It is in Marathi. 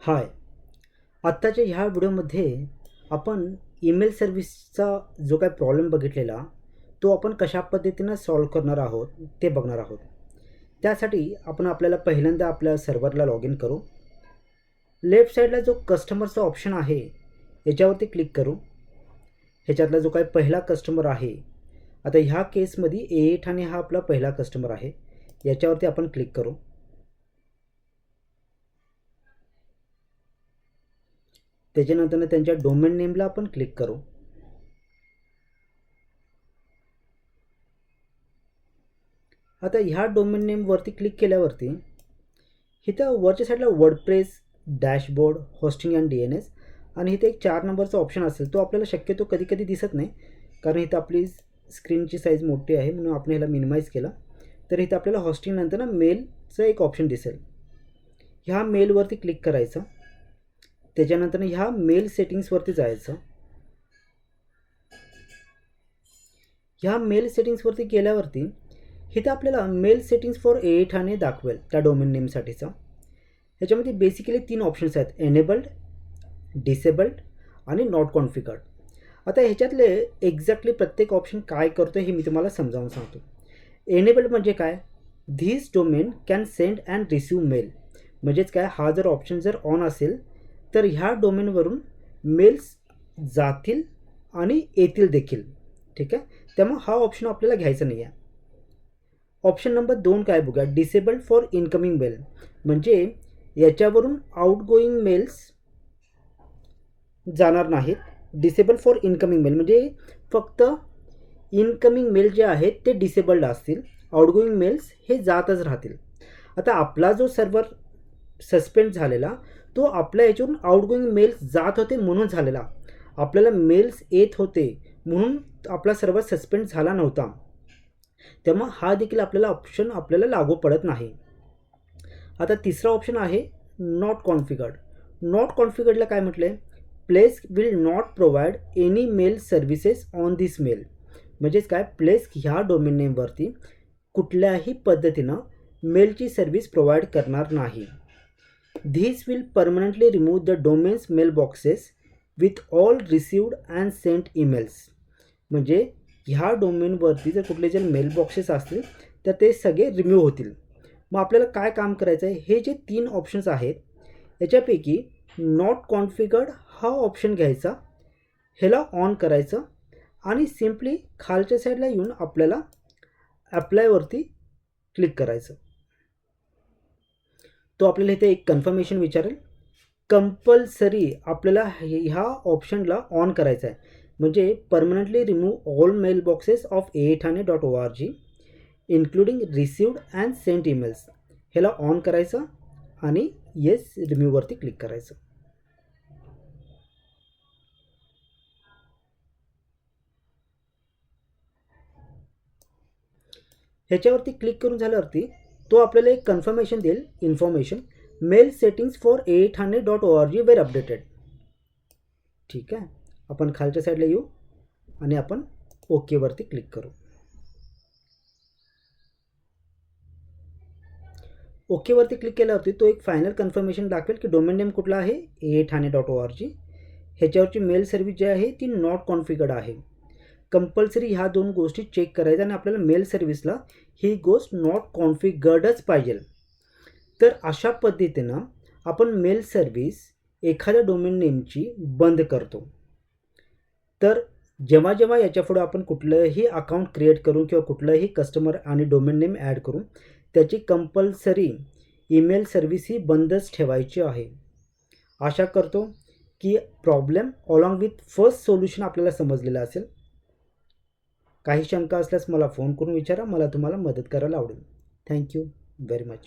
हाय, आत्ताच्या ह्या व्हिडिओमध्ये आपण ईमेल सर्व्हिसचा जो काही प्रॉब्लेम बघितलेला तो आपण कशा पद्धतीनं सॉल्व्ह करणार आहोत ते बघणार आहोत. त्यासाठी आपण आपल्याला पहिल्यांदा आपल्या सर्व्हरला लॉग इन करू. लेफ्ट साईडला जो कस्टमरचा ऑप्शन आहे याच्यावरती क्लिक करू. ह्याच्यातला जो काही पहिला कस्टमर आहे, आता ह्या केसमध्ये ए ठाणे हा आपला पहिला कस्टमर आहे, याच्यावरती आपण क्लिक करू. त्याच्यानंतर त्यांच्या डोमेन नेमला आपण क्लिक करू. आता ह्या डोमेन नेमवरती क्लिक केल्यावरती इथं वरच्या साईडला WordPress, dashboard, hosting and DNS आणि इथे एक 4 नंबरचा ऑप्शन असेल तो आपल्याला शक्यतो कधी कधी दिसत नाही, कारण इथं आपली स्क्रीनची साईज मोठी आहे म्हणून आपण ह्याला मिनिमाइज केला. तर इथं आपल्याला होस्टिंग नंतर ना मेलचं एक ऑप्शन दिसेल. ह्या मेलवरती क्लिक करायचं. त्याच्यानंतर ह्या मेल सेटिंग्सवरती जायचं. ह्या मेल सेटिंग्सवरती गेल्यावरती इथं आपल्याला मेल सेटिंग्स फॉर ए ठाणे दाखवेल त्या डोमेन नेमसाठीचा. ह्याच्यामध्ये बेसिकली 3 ऑप्शन्स आहेत, एनेबल्ड, डिसेबल्ड आणि नॉट कॉन्फिगर्ड. आता ह्याच्यातले एक्झॅक्टली प्रत्येक ऑप्शन काय करतो हे मी तुम्हाला समजावून सांगतो. एनेबल्ड म्हणजे काय, this domain can send and receive mail. म्हणजेच काय, हा जर ऑप्शन जर ऑन असेल तर ह्या डोमेनवरून मेल्स जातील आणि येतील देखील. ठीक आहे, त्यामुळे हा ऑप्शन आपल्याला घ्यायचा नाही आहे. ऑप्शन नंबर 2 काय बघा, डिसेबल्ड फॉर इनकमिंग मेल. म्हणजे याच्यावरून आउटगोईंग मेल्स जाणार नाहीत. डिसेबल फॉर इनकमिंग मेल म्हणजे फक्त इनकमिंग मेल जे आहेत ते डिसेबल्ड असतील, आउटगोईंग मेल्स हे जातच राहतील. आता आपला जो सर्व्हर सस्पेंड झालेला तो आपल्या याच्यावरून आउटगोईंग मेल्स जात होते म्हणून झालेला, आपल्याला मेल्स येत होते म्हणून आपला सर्व्हर सस्पेंड झाला नव्हता. त्यामुळे हा देखील आपल्याला ऑप्शन आपल्याला लागू पडत नाही. आता तिसरा ऑप्शन आहे नॉट कॉन्फिगर्ड. नॉट कॉन्फिगर्डला काय म्हटलं आहे, Plesk will not provide any mail services on this mail. म्हणजेच काय, प्लेस ह्या डोमेन नेमवरती कुठल्याही पद्धतीनं मेलची सर्व्हिस प्रोव्हाइड करणार नाही. This will permanently remove the domain's mail boxes with all received and sent emails. म्हणजे ह्या डोमेनवरती जर कुठले जर मेल बॉक्सेस असतील तर ते सगळे रिमूव्ह होतील. मग आपल्याला काय काम करायचं आहे, हे जे 3 ऑप्शन्स आहेत याच्यापैकी नॉट कॉन्फिगर्ड हा ऑप्शन घ्यायचा, ह्याला ऑन करायचं आणि सिम्पली खालच्या साईडला येऊन आपल्याला ॲप्लायवरती क्लिक करायचं. तो आपल्याला इथे एक कन्फर्मेशन विचारेल. कंपल्सरी आपल्याला ह्या ऑप्शनला ऑन करायचं आहे. म्हणजे permanently remove all mail boxes of aethane.org including received and sent emails, ह्याला ऑन करायचं आणि येस रिमूव्हवरती क्लिक करायचं. ह्याच्यावरती क्लिक करून झाल्यावरती तो आपल्याला एक कन्फर्मेशन देईल, information mail settings for aethane.org were updated. ठीक आहे, आपण खालच्या साईडला येऊ आणि आपण ओकेवरती क्लिक करू. ओकेवरती क्लिक केल्यावरती तो एक फायनल कन्फर्मेशन दाखवेल की डोमेन नेम कुठला आहे, aethane.org. ह्याच्यावरची मेल सर्व्हिस जी आहे ती नॉट कॉन्फिगर्ड आहे. कंपल्सरी ह्या 2 गोष्टी चेक करायच्या आणि आपल्याला मेल सर्व्हिसला ही गोष्ट नॉट कॉन्फिगर्डच पाहिजे. तर अशा पद्धतीनं आपण मेल सर्व्हिस एखाद्या डोमेन नेमची बंद करतो. तर जेव्हा जेव्हा याच्यापुढे आपण कुठलंही अकाउंट क्रिएट करून किंवा कुठलंही कस्टमर आणि डोमेन नेम ॲड करून त्याची कंपल्सरी ईमेल सर्व्हिस ही बंदच ठेवायची आहे. आशा करतो की problem along with first solution आपल्याला समजलेलं असेल. काही शंका असल्यास मला फोन करून विचारा, मला तुम्हाला मदत करायला आवडेल. Thank you very much.